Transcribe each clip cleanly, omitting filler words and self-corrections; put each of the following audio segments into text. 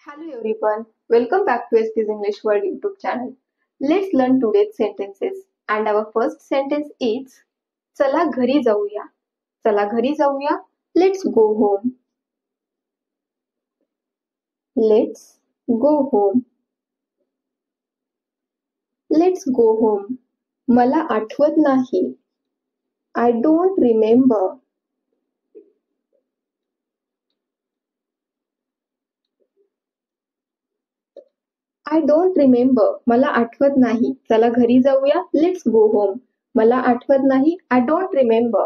Hello everyone, welcome back to SP's English World YouTube channel. Let's learn today's sentences and our first sentence is चला घरी जाऊया. चला घरी जाऊया. Let's go home. Let's go home. Let's go home. मला आठवत नाही. I don't remember. I don't remember. मला आठवत नाही. चला घरी जाऊया. Let's go home. मला आठवत नाही. I don't remember.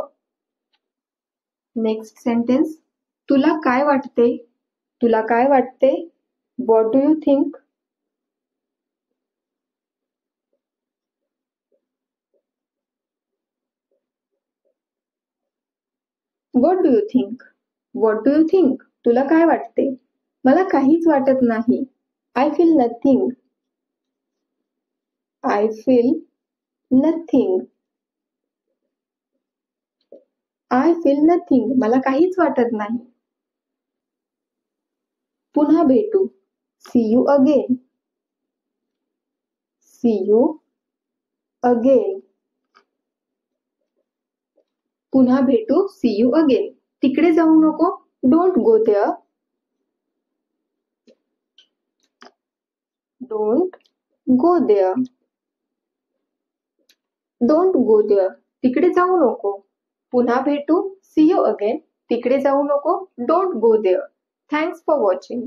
Next sentence. तुला काय वाटते? तुला काय वाटते? What do you think? What do you think? What do you think? तुला काय वाटते? मला काहीच वाटत नाही. I feel nothing. I feel nothing. I feel nothing. मला काहीच वाटत नाही. पुन्हा भेटू. See you again. See you again. पुन्हा भेटू. See you again. तिकडे जाऊ नको. Don't go there. Don't go there. Don't go there. तिकडे जाऊ नको. पुन्हा भेटू. See you again. तिकडे जाऊ नको. Don't go there. Thanks for watching.